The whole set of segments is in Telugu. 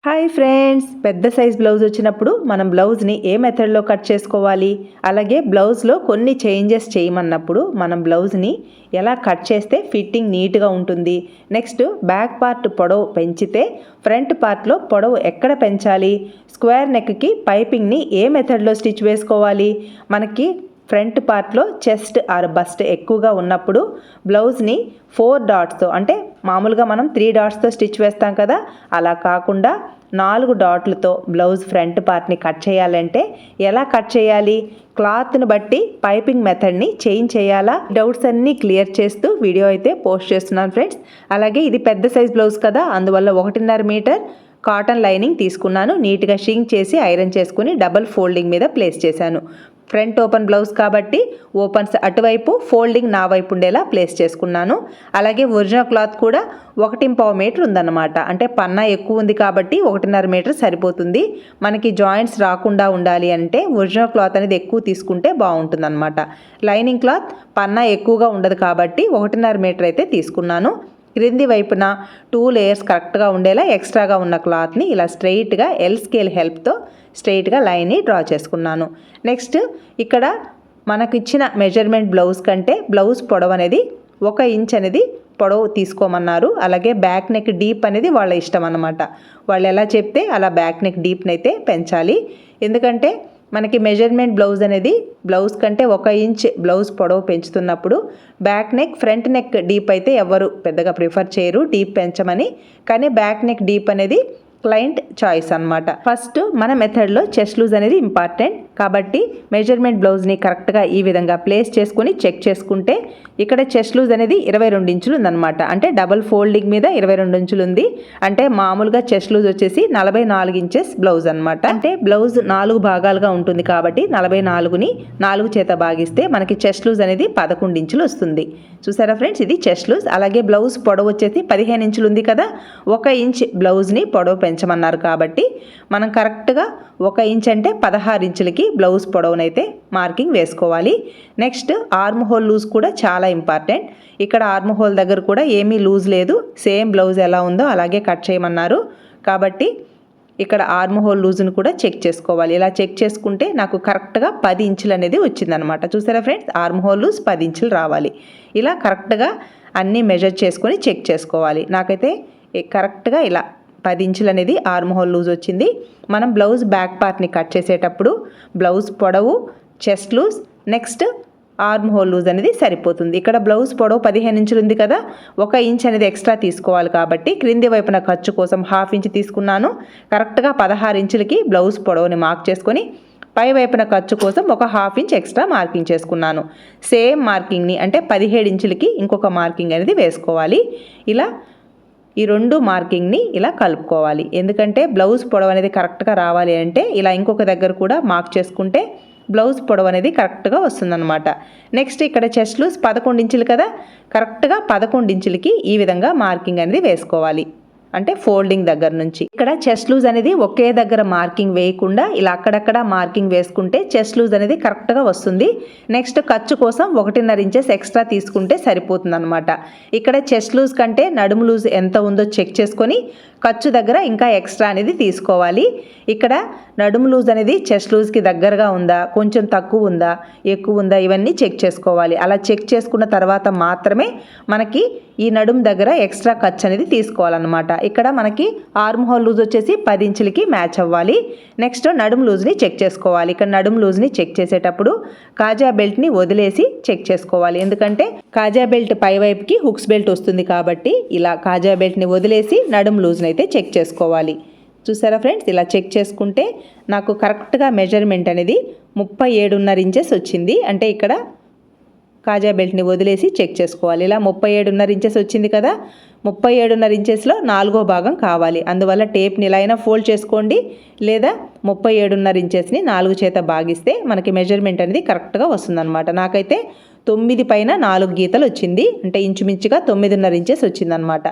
హాయ్ ఫ్రెండ్స్, పెద్ద సైజ్ బ్లౌజ్ వచ్చినప్పుడు మనం బ్లౌజ్ని ఏ మెథడ్లో కట్ చేసుకోవాలి, అలాగే బ్లౌజ్లో కొన్ని చేంజెస్ చేయమన్నప్పుడు మనం బ్లౌజ్ని ఎలా కట్ చేస్తే ఫిట్టింగ్ నీట్గా ఉంటుంది. నెక్స్ట్ బ్యాక్ పార్ట్ పొడవు పెంచితే ఫ్రంట్ పార్ట్లో పొడవు ఎక్కడ పెంచాలి, స్క్వేర్ నెక్కి పైపింగ్ని ఏ మెథడ్లో స్టిచ్ వేసుకోవాలి, మనకి ఫ్రంట్ పార్ట్లో చెస్ట్ ఆర్ బస్ట్ ఎక్కువగా ఉన్నప్పుడు బ్లౌజ్ని 4 డాట్స్తో, అంటే మామూలుగా మనం 3 డాట్స్తో స్టిచ్ వేస్తాం కదా, అలా కాకుండా 4 డాట్లతో బ్లౌజ్ ఫ్రంట్ పార్ట్ని కట్ చేయాలంటే ఎలా కట్ చేయాలి, క్లాత్ని బట్టి పైపింగ్ మెథడ్ని చేంజ్ చేయాలా, డౌట్స్ అన్నీ క్లియర్ చేస్తూ వీడియో అయితే పోస్ట్ చేస్తున్నాను ఫ్రెండ్స్. అలాగే ఇది పెద్ద సైజ్ బ్లౌజ్ కదా, అందువల్ల 1.5 మీటర్ కాటన్ లైనింగ్ తీసుకున్నాను. నీట్గా షింక్ చేసి ఐరన్ చేసుకుని డబల్ ఫోల్డింగ్ మీద ప్లేస్ చేశాను. ఫ్రంట్ ఓపెన్ బ్లౌజ్ కాబట్టి ఓపెన్స్ అటువైపు, ఫోల్డింగ్ నా వైపు ఉండేలా ప్లేస్ చేసుకున్నాను. అలాగే ఒరిజినల్ క్లాత్ కూడా 1.5 మీటర్ ఉందన్నమాట. అంటే పన్నా ఎక్కువ ఉంది కాబట్టి 1.5 మీటర్ సరిపోతుంది. మనకి జాయింట్స్ రాకుండా ఉండాలి అంటే ఒరిజినల్ క్లాత్ అనేది ఎక్కువ తీసుకుంటే బాగుంటుందన్నమాట. లైనింగ్ క్లాత్ పన్నా ఎక్కువగా ఉండదు కాబట్టి 1.5 మీటర్ అయితే తీసుకున్నాను. క్రింది వైపున 2 లేయర్స్ కరెక్ట్గా ఉండేలా ఎక్స్ట్రాగా ఉన్న క్లాత్ని ఇలా స్ట్రెయిట్గా ఎల్ స్కేల్ హెల్ప్తో స్ట్రెయిట్గా లైన్ని డ్రా చేసుకున్నాను. నెక్స్ట్ ఇక్కడ మనకు ఇచ్చిన మెజర్మెంట్ బ్లౌజ్ కంటే బ్లౌజ్ పొడవు అనేది 1 ఇంచ్ అనేది పొడవు తీసుకోమన్నారు. అలాగే బ్యాక్ నెక్ డీప్ అనేది వాళ్ళ ఇష్టం అన్నమాట. వాళ్ళు ఎలా చెప్తే అలా బ్యాక్ నెక్ డీప్ని అయితే పెంచాలి. ఎందుకంటే మనకి మెజర్మెంట్ బ్లౌజ్ అనేది బ్లౌజ్ కంటే 1 ఇంచ్ బ్లౌజ్ పొడవు పెంచుతున్నప్పుడు back neck, front neck deep అయితే ఎవరు పెద్దగా ప్రిఫర్ చేయరు డీప్ పెంచమని. కానీ బ్యాక్ నెక్ డీప్ అనేది క్లయింట్ చాయిస్ అన్నమాట. ఫస్ట్ మన మెథడ్లో చెస్ట్ లూజ్ అనేది ఇంపార్టెంట్ కాబట్టి మెజర్మెంట్ బ్లౌజ్ని కరెక్ట్గా ఈ విధంగా ప్లేస్ చేసుకుని చెక్ చేసుకుంటే ఇక్కడ చెస్ట్ లూజ్ అనేది 22 ఇంచులు ఉందన్నమాట. అంటే డబల్ ఫోల్డింగ్ మీద 22 ఇంచులు ఉంది. అంటే మామూలుగా చెస్ట్ లూజ్ వచ్చేసి 44 ఇంచెస్ బ్లౌజ్ అనమాట. అంటే బ్లౌజ్ 4 భాగాలుగా ఉంటుంది కాబట్టి 44ని 4 చేత భాగిస్తే మనకి చెస్ట్ లూజ్ అనేది 11 ఇంచులు వస్తుంది. చూసారా ఫ్రెండ్స్, ఇది చెస్ట్ లూజ్. అలాగే బ్లౌజ్ పొడవు వచ్చేసి 15 ఇంచులు ఉంది కదా, 1 ఇంచ్ బ్లౌజ్ని పొడవు పెంచమన్నారు కాబట్టి మనం కరెక్ట్గా 1 ఇంచ్ అంటే 16 ఇంచులకి బ్లౌజ్ పొడవునైతే మార్కింగ్ వేసుకోవాలి. నెక్స్ట్ ఆర్మ్ హోల్ లూజ్ కూడా చాలా ఇంపార్టెంట్. ఇక్కడ ఆర్మ్ హోల్ దగ్గర కూడా ఏమీ లూజ్ లేదు, సేమ్ బ్లౌజ్ ఎలా ఉందో అలాగే కట్ చేయమన్నారు కాబట్టి ఇక్కడ ఆర్మ్ హోల్ లూజ్ని కూడా చెక్ చేసుకోవాలి. ఇలా చెక్ చేసుకుంటే నాకు కరెక్ట్గా 10 ఇంచులు అనేది వచ్చిందనమాట. చూసారా ఫ్రెండ్స్, ఆర్మ్ హోల్ లూజ్ 10 ఇంచులు రావాలి. ఇలా కరెక్ట్గా అన్నీ మెజర్ చేసుకొని చెక్ చేసుకోవాలి. నాకైతే కరెక్ట్గా ఇలా 10 ఇంచులు అనేది ఆర్మ్ హోల్ లూజ్ వచ్చింది. మనం బ్లౌజ్ బ్యాక్ పార్ట్ని కట్ చేసేటప్పుడు బ్లౌజ్ పొడవు, chest loose, next arm hole loose అనేది సరిపోతుంది. ఇక్కడ బ్లౌజ్ పొడవు 15 ఇంచులు ఉంది కదా, 1 ఇంచ్ అనేది ఎక్స్ట్రా తీసుకోవాలి కాబట్టి క్రింది వైపున ఖర్చు కోసం 1/2 ఇంచ్ తీసుకున్నాను. కరెక్ట్గా 16 ఇంచులకి బ్లౌజ్ పొడవుని మార్క్ చేసుకొని పై వైపున ఖర్చు కోసం 1/2 ఇంచ్ ఎక్స్ట్రా మార్కింగ్ చేసుకున్నాను. సేమ్ మార్కింగ్ని అంటే 17 ఇంచులకి ఇంకొక మార్కింగ్ అనేది వేసుకోవాలి. ఇలా ఈ 2 మార్కింగ్ని ఇలా కలుపుకోవాలి. ఎందుకంటే బ్లౌజ్ పొడవు అనేది కరెక్ట్గా రావాలి అంటే ఇలా ఇంకొక దగ్గర కూడా మార్క్ చేసుకుంటే బ్లౌజ్ పొడవు అనేది కరెక్ట్గా వస్తుందన్నమాట. నెక్స్ట్ ఇక్కడ చెస్ట్ లూజ్ 11 ఇంచులు కదా, కరెక్ట్గా 11 ఇంచులకి ఈ విధంగా మార్కింగ్ అనేది వేసుకోవాలి. అంటే ఫోల్డింగ్ దగ్గర నుంచి ఇక్కడ చెస్ట్ లూజ్ అనేది ఒకే దగ్గర మార్కింగ్ వేయకుండా ఇలా అక్కడక్కడ మార్కింగ్ వేసుకుంటే చెస్ట్ లూజ్ అనేది కరెక్ట్గా వస్తుంది. నెక్స్ట్ ఖర్చు కోసం 1.5 ఇంచెస్ ఎక్స్ట్రా తీసుకుంటే సరిపోతుంది అనమాట. ఇక్కడ చెస్ట్ లూజ్ కంటే నడుము లూజ్ ఎంత ఉందో చెక్ చేసుకొని ఖర్చు దగ్గర ఇంకా ఎక్స్ట్రా అనేది తీసుకోవాలి. ఇక్కడ నడుము లూజ్ అనేది చెస్ట్ లూజ్కి దగ్గరగా ఉందా, కొంచెం తక్కువ ఉందా, ఎక్కువ ఉందా, ఇవన్నీ చెక్ చేసుకోవాలి. అలా చెక్ చేసుకున్న తర్వాత మాత్రమే మనకి ఈ నడుము దగ్గర ఎక్స్ట్రా ఖర్చు అనేది తీసుకోవాలన్నమాట. ఇక్కడ మనకి ఆర్మ్ హోల్ లూజ్ వచ్చేసి 10 ఇంచులకి మ్యాచ్ అవ్వాలి. నెక్స్ట్ నడుము లూజ్ని చెక్ చేసుకోవాలి. ఇక్కడ నడుము లూజ్ని చెక్ చేసేటప్పుడు కాజా బెల్ట్ని వదిలేసి చెక్ చేసుకోవాలి. ఎందుకంటే కాజా బెల్ట్ పై వైపుకి హుక్స్ బెల్ట్ వస్తుంది కాబట్టి ఇలా కాజా బెల్ట్ని వదిలేసి నడుము లూజ్ని అయితే చెక్ చేసుకోవాలి. చూసారా ఫ్రెండ్స్, ఇలా చెక్ చేసుకుంటే నాకు కరెక్ట్గా మెజర్మెంట్ అనేది 37.5 ఇంచెస్ వచ్చింది. అంటే ఇక్కడ కాజా బెల్ట్ని వదిలేసి చెక్ చేసుకోవాలి. ఇలా 37.5 ఇంచెస్ వచ్చింది కదా, 37.5 ఇంచెస్లో 4వ భాగం కావాలి. అందువల్ల టేప్ని ఇలా అయినా ఫోల్డ్ చేసుకోండి, లేదా 37.5 ఇంచెస్ని 4 చేత భాగిస్తే మనకి మెజర్మెంట్ అనేది కరెక్ట్గా వస్తుందన్నమాట. నాకైతే 9 పైన 4 గీతలు వచ్చింది. అంటే ఇంచుమించుగా 9.5 ఇంచెస్ వచ్చిందనమాట.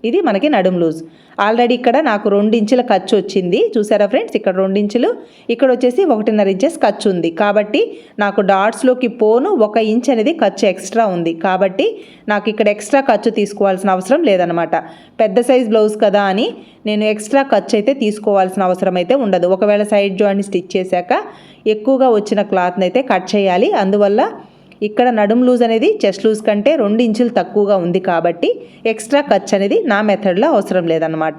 ఇది మనకి నడుం లూజ్. ఆల్రెడీ ఇక్కడ నాకు 2 ఇంచుల ఖర్చు వచ్చింది చూసారా ఫ్రెండ్స్, ఇక్కడ 2 ఇంచులు, ఇక్కడ వచ్చేసి 1.5 ఇంచెస్ ఖర్చు ఉంది. కాబట్టి నాకు డాట్స్లోకి పోను 1 ఇంచ్ అనేది ఖర్చు ఎక్స్ట్రా ఉంది. కాబట్టి నాకు ఇక్కడ ఎక్స్ట్రా ఖర్చు తీసుకోవాల్సిన అవసరం లేదనమాట. పెద్ద సైజ్ బ్లౌజ్ కదా అని నేను ఎక్స్ట్రా ఖర్చు అయితే తీసుకోవాల్సిన అవసరం అయితే ఉండదు. ఒకవేళ సైడ్ జాయింట్ స్టిచ్ చేశాక ఎక్కువగా వచ్చిన క్లాత్ని అయితే కట్ చేయాలి. అందువల్ల ఇక్కడ నడుం లూజ్ అనేది చెస్ట్ లూజ్ కంటే 2 ఇంచులు తక్కువగా ఉంది కాబట్టి ఎక్స్ట్రా ఖర్చు అనేది నా మెథడ్లో అవసరం లేదన్నమాట.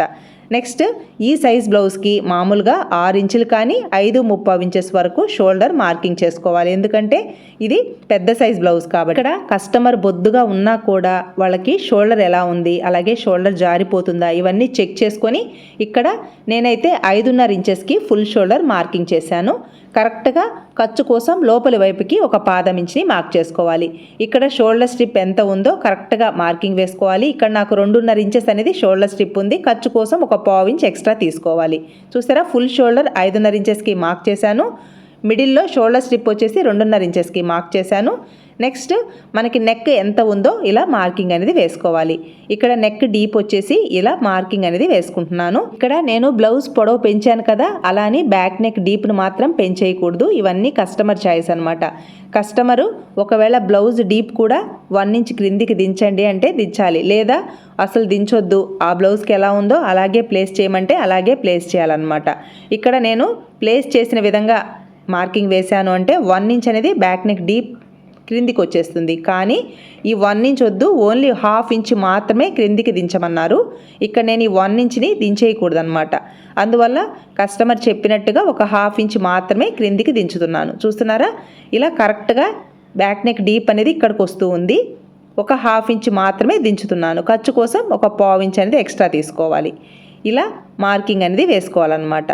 నెక్స్ట్ ఈ సైజ్ బ్లౌజ్కి మామూలుగా 6 ఇంచులు కానీ 5.75 ఇంచెస్ వరకు షోల్డర్ మార్కింగ్ చేసుకోవాలి. ఎందుకంటే ఇది పెద్ద సైజ్ బ్లౌజ్ కాబట్టి ఇక్కడ కస్టమర్ బొద్దుగా ఉన్నా కూడా వాళ్ళకి షోల్డర్ ఎలా ఉంది, అలాగే షోల్డర్ జారిపోతుందా ఇవన్నీ చెక్ చేసుకొని ఇక్కడ నేనైతే 5.5 ఇంచెస్కి ఫుల్ షోల్డర్ మార్కింగ్ చేశాను. కరెక్ట్గా ఖర్చు కోసం లోపలి వైపుకి 1 పాదం ఇంచుని మార్క్ చేసుకోవాలి. ఇక్కడ షోల్డర్ స్ట్రిప్ ఎంత ఉందో కరెక్ట్గా మార్కింగ్ వేసుకోవాలి. ఇక్కడ నాకు 2.5 ఇంచెస్ అనేది షోల్డర్ స్ట్రిప్ ఉంది. ఖర్చు కోసం 1/4 ఇంచ్ ఎక్స్ట్రా తీసుకోవాలి. చూసారా, ఫుల్ షోల్డర్ 5.5 ఇంచెస్కి మార్క్ చేశాను. మిడిల్లో షోల్డర్ స్ట్రిప్ వచ్చేసి 2.5 ఇంచెస్కి మార్క్ చేశాను. నెక్స్ట్ మనకి నెక్ ఎంత ఉందో ఇలా మార్కింగ్ అనేది వేసుకోవాలి. ఇక్కడ నెక్ డీప్ వచ్చేసి ఇలా మార్కింగ్ అనేది వేసుకుంటున్నాను. ఇక్కడ నేను బ్లౌజ్ పొడవు పెంచాను కదా, అలా అని బ్యాక్ నెక్ డీప్ను మాత్రం పెంచేయకూడదు. ఇవన్నీ కస్టమర్ చాయిస్ అనమాట. కస్టమరు ఒకవేళ బ్లౌజ్ డీప్ కూడా 1 ఇంచ్ క్రిందికి దించండి అంటే దించాలి, లేదా అసలు దించొద్దు, ఆ బ్లౌజ్కి ఎలా ఉందో అలాగే ప్లేస్ చేయమంటే అలాగే ప్లేస్ చేయాలన్నమాట. ఇక్కడ నేను ప్లేస్ చేసిన విధంగా మార్కింగ్ వేశాను అంటే 1 ఇంచ్ అనేది బ్యాక్ నెక్ డీప్ క్రిందికి వచ్చేస్తుంది. కానీ ఈ 1 ఇంచ్ వద్దు, ఓన్లీ 1/2 ఇంచ్ మాత్రమే క్రిందికి దించమన్నారు. ఇక్కడ నేను ఈ 1 ఇంచ్ని దించేయకూడదు అనమాట. అందువల్ల కస్టమర్ చెప్పినట్టుగా 1/2 ఇంచ్ మాత్రమే క్రిందికి దించుతున్నాను. చూస్తున్నారా, ఇలా కరెక్ట్గా బ్యాక్ నెక్ డీప్ అనేది ఇక్కడికి వస్తూ ఉంది. 1/2 ఇంచ్ మాత్రమే దించుతున్నాను. ఖర్చు కోసం 1/4 ఇంచ్ అనేది ఎక్స్ట్రా తీసుకోవాలి. ఇలా మార్కింగ్ అనేది వేసుకోవాలన్నమాట.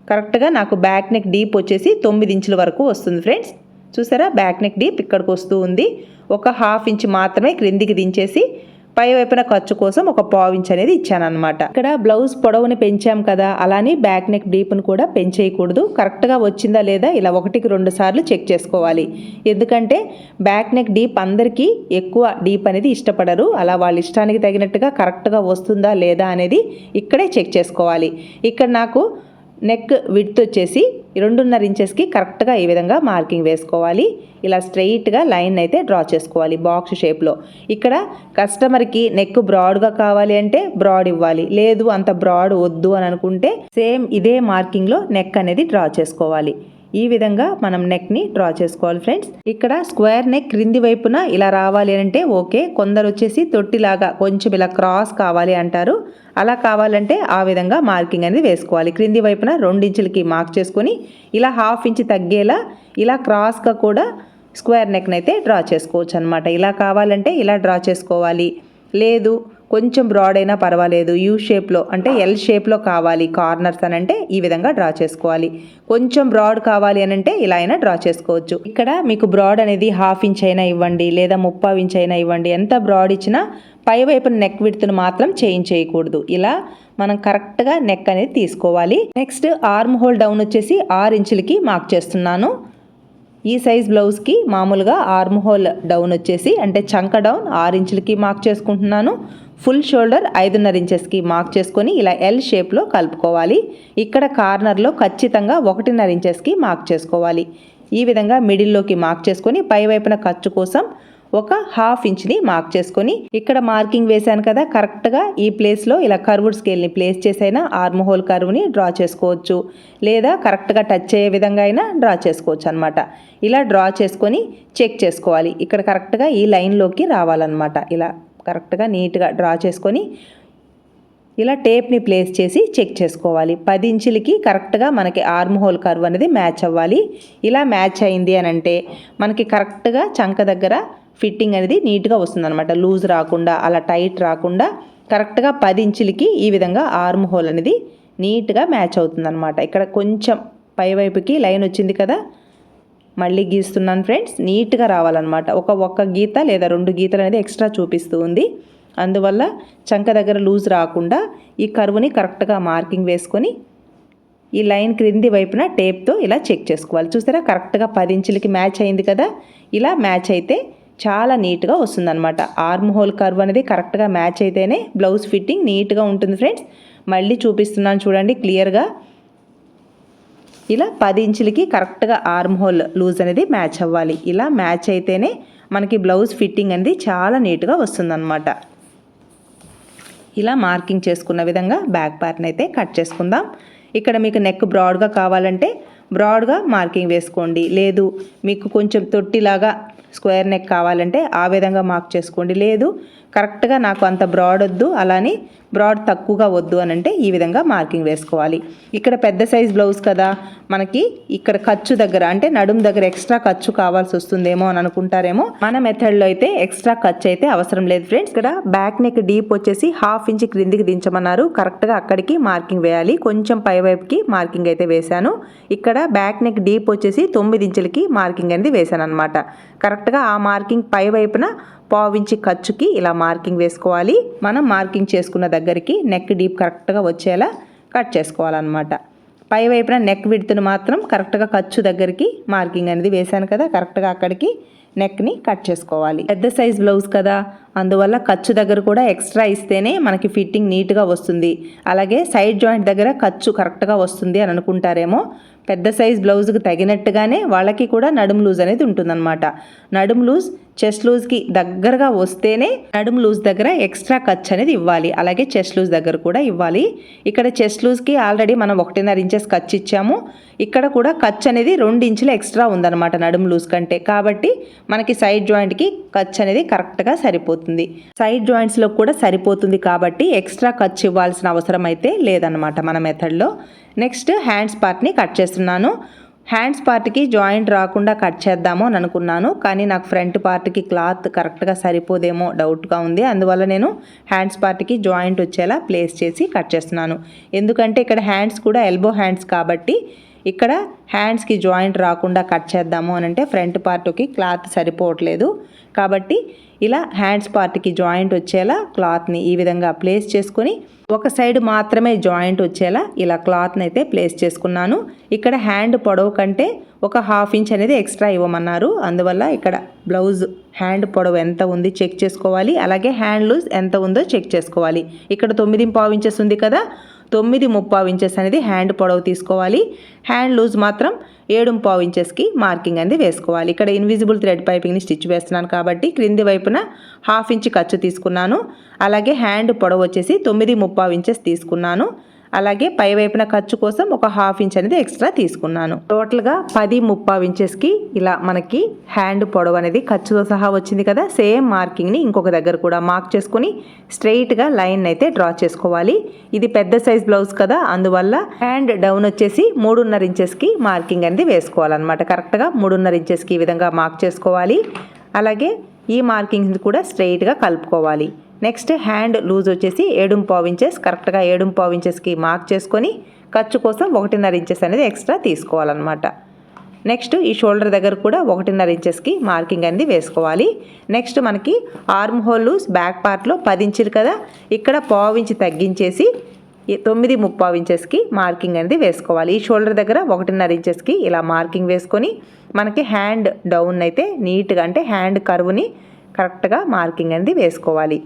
కరెక్ట్గా నాకు బ్యాక్ నెక్ డీప్ వచ్చేసి 9 ఇంచుల వరకు వస్తుంది ఫ్రెండ్స్. చూసారా, బ్యాక్ నెక్ డీప్ ఇక్కడికి వస్తూ ఉంది. 1/2 ఇంచ్ మాత్రమే క్రిందికి దించేసి పై వైపున ఖర్చు కోసం 1/4 ఇంచ్ అనేది ఇచ్చాను అనమాట. ఇక్కడ బ్లౌజ్ పొడవుని పెంచాం కదా, అలానే బ్యాక్ నెక్ డీప్ను కూడా పెంచేయకూడదు. కరెక్ట్గా వచ్చిందా లేదా ఇలా 1కి 2 సార్లు చెక్ చేసుకోవాలి. ఎందుకంటే బ్యాక్ నెక్ డీప్ అందరికీ ఎక్కువ డీప్ అనేది ఇష్టపడరు. అలా వాళ్ళ ఇష్టానికి తగినట్టుగా కరెక్ట్గా వస్తుందా లేదా అనేది ఇక్కడే చెక్ చేసుకోవాలి. ఇక్కడ నాకు నెక్ విడ్త్ వచ్చేసి 2.5 ఇంచెస్కి కరెక్ట్గా ఈ విధంగా మార్కింగ్ వేసుకోవాలి. ఇలా స్ట్రెయిట్గా లైన్ అయితే డ్రా చేసుకోవాలి బాక్స్ షేప్లో. ఇక్కడ కస్టమర్కి నెక్ బ్రాడ్గా కావాలి అంటే బ్రాడ్ ఇవ్వాలి, లేదు అంత బ్రాడ్ వద్దు అని అనుకుంటే సేమ్ ఇదే మార్కింగ్లో నెక్ అనేది డ్రా చేసుకోవాలి. ఈ విధంగా మనం నెక్ని డ్రా చేసుకోవాలి ఫ్రెండ్స్. ఇక్కడ స్క్వేర్ నెక్ క్రింది వైపున ఇలా రావాలి అంటే ఓకే. కొందరు వచ్చేసి తొట్టిలాగా కొంచెం ఇలా క్రాస్ కావాలి అంటారు. అలా కావాలంటే ఆ విధంగా మార్కింగ్ అనేది వేసుకోవాలి. క్రింది వైపున 2 ఇంచులకి మార్క్ చేసుకొని ఇలా 1/2 ఇంచ్ తగ్గేలా ఇలా క్రాస్గా కూడా స్క్వేర్ నెక్ని అయితే డ్రా చేసుకోవచ్చు అనమాట. ఇలా కావాలంటే ఇలా డ్రా చేసుకోవాలి, లేదు కొంచెం బ్రాడ్ అయినా పర్వాలేదు, యూ షేప్లో అంటే ఎల్ షేప్లో కావాలి కార్నర్స్ అని అంటే ఈ విధంగా డ్రా చేసుకోవాలి. కొంచెం బ్రాడ్ కావాలి అని అంటే ఇలా అయినా డ్రా చేసుకోవచ్చు. ఇక్కడ మీకు బ్రాడ్ అనేది 1/2 ఇంచ్ అయినా ఇవ్వండి, లేదా 1/4 ఇంచ్ అయినా ఇవ్వండి. ఎంత బ్రాడ్ ఇచ్చినా పై వైపున నెక్ విడ్త్ను మాత్రం చేంజ్ చేయకూడదు. ఇలా మనం కరెక్ట్గా నెక్ అనేది తీసుకోవాలి. నెక్స్ట్ ఆర్మ్ హోల్ డౌన్ వచ్చేసి 6 ఇంచులకి మార్క్ చేస్తున్నాను. ఈ సైజ్ బ్లౌజ్కి మామూలుగా ఆర్మ్ హోల్ డౌన్ వచ్చేసి అంటే చంక డౌన్ 6 ఇంచులకి మార్క్ చేసుకుంటున్నాను. ఫుల్ షోల్డర్ 5.5 ఇంచెస్కి మార్క్ చేసుకొని ఇలా ఎల్ షేప్లో కలుపుకోవాలి. ఇక్కడ కార్నర్లో ఖచ్చితంగా 1.5 ఇంచెస్కి మార్క్ చేసుకోవాలి. ఈ విధంగా మిడిల్లోకి మార్క్ చేసుకొని పై వైపున ఖర్చు కోసం 1/2 ఇంచ్ని మార్క్ చేసుకొని ఇక్కడ మార్కింగ్ వేశాను కదా, కరెక్ట్గా ఈ ప్లేస్లో ఇలా కర్వ్డ్ స్కేల్ని ప్లేస్ చేసైనా ఆర్మ్ హోల్ కర్వ్ని డ్రా చేసుకోవచ్చు, లేదా కరెక్ట్గా టచ్ అయ్యే విధంగా అయినా డ్రా చేసుకోవచ్చు అనమాట. ఇలా డ్రా చేసుకొని చెక్ చేసుకోవాలి. ఇక్కడ కరెక్ట్గా ఈ లైన్లోకి రావాలన్నమాట. ఇలా కరెక్ట్గా నీట్గా డ్రా చేసుకొని ఇలా టేప్ని ప్లేస్ చేసి చెక్ చేసుకోవాలి. 10 ఇంచులకి కరెక్ట్గా మనకి ఆర్మ్ హోల్ కర్వ్ అనేది మ్యాచ్ అవ్వాలి. ఇలా మ్యాచ్ అయింది అని అంటే మనకి కరెక్ట్గా చంక దగ్గర ఫిట్టింగ్ అనేది నీట్గా వస్తుంది అనమాట. లూజ్ రాకుండా అలా టైట్ రాకుండా కరెక్ట్గా 10 ఇంచులకి ఈ విధంగా ఆర్మ్ హోల్ అనేది నీట్గా మ్యాచ్ అవుతుంది అనమాట. ఇక్కడ కొంచెం పై వైపుకి లైన్ వచ్చింది కదా, మళ్ళీ గీస్తున్నాను ఫ్రెండ్స్. నీట్గా రావాలన్నమాట. ఒక్క గీత లేదా 2 గీతలు అనేది ఎక్స్ట్రా చూపిస్తూ ఉంది. అందువల్ల చంక దగ్గర లూజ్ రాకుండా ఈ కర్వ్ని కరెక్ట్గా మార్కింగ్ వేసుకొని ఈ లైన్ క్రింది వైపున టేప్తో ఇలా చెక్ చేసుకోవాలి. చూసారా, కరెక్ట్గా 10 ఇంచులకి మ్యాచ్ అయింది కదా. ఇలా మ్యాచ్ అయితే చాలా నీట్గా వస్తుందన్నమాట. ఆర్మ్ హోల్ కర్వ్ అనేది కరెక్ట్గా మ్యాచ్ అయితేనే బ్లౌజ్ ఫిట్టింగ్ నీట్గా ఉంటుంది ఫ్రెండ్స్. మళ్ళీ చూపిస్తున్నాను చూడండి క్లియర్గా. ఇలా 10 ఇంచులకి కరెక్ట్గా ఆర్మ్ హోల్ లూజ్ అనేది మ్యాచ్ అవ్వాలి. ఇలా మ్యాచ్ అయితేనే మనకి బ్లౌజ్ ఫిట్టింగ్ అనేది చాలా నీట్గా వస్తుందన్నమాట. ఇలా మార్కింగ్ చేసుకున్న విధంగా బ్యాక్ పార్ట్ని అయితే కట్ చేసుకుందాం. ఇక్కడ మీకు నెక్ బ్రాడ్గా కావాలంటే బ్రాడ్గా మార్కింగ్ వేసుకోండి. లేదు మీకు కొంచెం తొట్టిలాగా స్క్వేర్ నెక్ కావాలంటే ఆ విధంగా మార్క్ చేసుకోండి. లేదు కరెక్ట్గా నాకు అంత బ్రాడ్ వద్దు, అలానే బ్రాడ్ తక్కువగా వద్దు అని అంటే ఈ విధంగా మార్కింగ్ వేసుకోవాలి. ఇక్కడ పెద్ద సైజ్ బ్లౌజ్ కదా, మనకి ఇక్కడ ఖర్చు దగ్గర అంటే నడుము దగ్గర ఎక్స్ట్రా ఖర్చు కావాల్సి వస్తుందేమో అని అనుకుంటారేమో. మన మెథడ్లో అయితే ఎక్స్ట్రా ఖర్చు అయితే అవసరం లేదు ఫ్రెండ్స్. ఇక్కడ బ్యాక్ నెక్ డీప్ వచ్చేసి 1/2 ఇంచ్ క్రిందికి దించమన్నారు. కరెక్ట్గా అక్కడికి మార్కింగ్ వేయాలి. కొంచెం పై వైపుకి మార్కింగ్ అయితే వేశాను. ఇక్కడ బ్యాక్ నెక్ డీప్ వచ్చేసి 9 ఇంచులకి మార్కింగ్ అనేది వేశాను అనమాట. కరెక్ట్గా ఆ మార్కింగ్ పై వైపున 1/4 ఇంచ్ ఖర్చుకి ఇలా మార్కింగ్ వేసుకోవాలి. మనం మార్కింగ్ చేసుకున్న దగ్గరికి నెక్ డీప్ కరెక్ట్గా వచ్చేలా కట్ చేసుకోవాలన్నమాట. పై వైపున నెక్ విడ్త్ను మాత్రం కరెక్ట్గా ఖర్చు దగ్గరికి మార్కింగ్ అనేది వేశాను కదా, కరెక్ట్గా అక్కడికి నెక్ని కట్ చేసుకోవాలి. పెద్ద సైజ్ బ్లౌజ్ కదా, అందువల్ల ఖర్చు దగ్గర కూడా ఎక్స్ట్రా ఇస్తేనే మనకి ఫిట్టింగ్ నీట్గా వస్తుంది. అలాగే సైడ్ జాయింట్ దగ్గర ఖర్చు కరెక్ట్గా వస్తుంది అని అనుకుంటారేమో. పెద్ద సైజ్ బ్లౌజ్కి తగినట్టుగానే వాళ్ళకి కూడా నడుము లూజ్ అనేది ఉంటుందన్నమాట. నడుము లూజ్ చెస్ట్ లూజ్కి దగ్గరగా వస్తేనే నడుము లూజ్ దగ్గర ఎక్స్ట్రా ఖర్చు అనేది ఇవ్వాలి. అలాగే చెస్ట్ లూజ్ దగ్గర కూడా ఇవ్వాలి. ఇక్కడ చెస్ట్ లూజ్కి ఆల్రెడీ మనం 1.5 ఇంచెస్ ఖర్చు ఇచ్చాము. ఇక్కడ కూడా ఖర్చు అనేది 2 ఇంచులు ఎక్స్ట్రా ఉందన్నమాట నడుము లూజ్ కంటే. కాబట్టి మనకి సైడ్ జాయింట్కి ఖర్చు అనేది కరెక్ట్గా సరిపోతుంది. సైడ్ జాయింట్స్లో కూడా సరిపోతుంది కాబట్టి ఎక్స్ట్రా ఖర్చు ఇవ్వాల్సిన అవసరం అయితే లేదన్నమాట మన మెథడ్లో. నెక్స్ట్ హ్యాండ్స్ పార్ట్ని కట్ చేస్తున్నాను. హ్యాండ్స్ పార్ట్కి జాయింట్ రాకుండా కట్ చేద్దాము అని అనుకున్నాను, కానీ నాకు ఫ్రంట్ పార్ట్కి క్లాత్ కరెక్ట్గా సరిపోదేమో డౌట్గా ఉంది. అందువల్ల నేను హ్యాండ్స్ పార్ట్కి జాయింట్ వచ్చేలా ప్లేస్ చేసి కట్ చేస్తున్నాను. ఎందుకంటే ఇక్కడ హ్యాండ్స్ కూడా ఎల్బో హ్యాండ్స్ కాబట్టి ఇక్కడ హ్యాండ్స్కి జాయింట్ రాకుండా కట్ చేద్దాము అని అంటే ఫ్రంట్ పార్ట్కి క్లాత్ సరిపోవట్లేదు. కాబట్టి ఇలా హ్యాండ్స్ పార్ట్కి జాయింట్ వచ్చేలా క్లాత్ని ఈ విధంగా ప్లేస్ చేసుకొని ఒక సైడ్ మాత్రమే జాయింట్ వచ్చేలా ఇలా క్లాత్ని అయితే ప్లేస్ చేసుకున్నాను. ఇక్కడ హ్యాండ్ పొడవు కంటే ఒక 1/2 ఇంచ్ అనేది ఎక్స్ట్రా ఇవ్వమన్నారు. అందువల్ల ఇక్కడ బ్లౌజ్ హ్యాండ్ పొడవు ఎంత ఉంది చెక్ చేసుకోవాలి. అలాగే హ్యాండ్ లూజ్ ఎంత ఉందో చెక్ చేసుకోవాలి. ఇక్కడ 9.5 ఇంచెస్ ఉంది కదా, 9.75 ఇంచెస్ అనేది హ్యాండ్ పొడవు తీసుకోవాలి. హ్యాండ్ లూజ్ మాత్రం 7.5 ఇంచెస్కి మార్కింగ్ అనేది వేసుకోవాలి. ఇక్కడ ఇన్విజిబుల్ థ్రెడ్ పైపింగ్ని స్టిచ్ వేస్తున్నాను కాబట్టి క్రింది వైపున 1/2 ఇంచ్ ఖర్చు తీసుకున్నాను. అలాగే హ్యాండ్ పొడవు వచ్చేసి 9.75 ఇంచెస్ తీసుకున్నాను. అలాగే పై వైపున ఖర్చు కోసం ఒక 1/2 ఇంచ్ అనేది ఎక్స్ట్రా తీసుకున్నాను. టోటల్గా 10.75 ఇంచెస్కి ఇలా మనకి హ్యాండ్ పొడవు అనేది ఖర్చుతో సహా వచ్చింది కదా. సేమ్ మార్కింగ్ని ఇంకొక దగ్గర కూడా మార్క్ చేసుకుని స్ట్రైట్గా లైన్ అయితే డ్రా చేసుకోవాలి. ఇది పెద్ద సైజ్ బ్లౌజ్ కదా, అందువల్ల హ్యాండ్ డౌన్ వచ్చేసి 3.5 ఇంచెస్కి మార్కింగ్ అనేది వేసుకోవాలన్నమాట. కరెక్ట్గా 3.5 ఇంచెస్కి ఈ విధంగా మార్క్ చేసుకోవాలి. అలాగే ఈ మార్కింగ్స్ కూడా స్ట్రైట్గా కలుపుకోవాలి. నెక్స్ట్ హ్యాండ్ లూజ్ వచ్చేసి 7.5 ఇంచెస్, కరెక్ట్గా 7.5 ఇంచెస్కి మార్క్ చేసుకొని ఖర్చు కోసం 1.5 ఇంచెస్ అనేది ఎక్స్ట్రా తీసుకోవాలన్నమాట. నెక్స్ట్ ఈ షోల్డర్ దగ్గర కూడా 1.5 ఇంచెస్కి మార్కింగ్ అనేది వేసుకోవాలి. నెక్స్ట్ మనకి ఆర్మ్ హోల్ లూజ్ బ్యాక్ పార్ట్లో 10 ఇంచులు కదా, ఇక్కడ 1/4 ఇంచ్ తగ్గించేసి 9.75 ఇంచెస్కి మార్కింగ్ అనేది వేసుకోవాలి. ఈ షోల్డర్ దగ్గర 1.5 ఇంచెస్కి ఇలా మార్కింగ్ వేసుకొని మనకి హ్యాండ్ డౌన్ అయితే నీట్గా అంటే హ్యాండ్ కర్వ్ని కరెక్ట్గా మార్కింగ్ అనేది వేసుకోవాలి.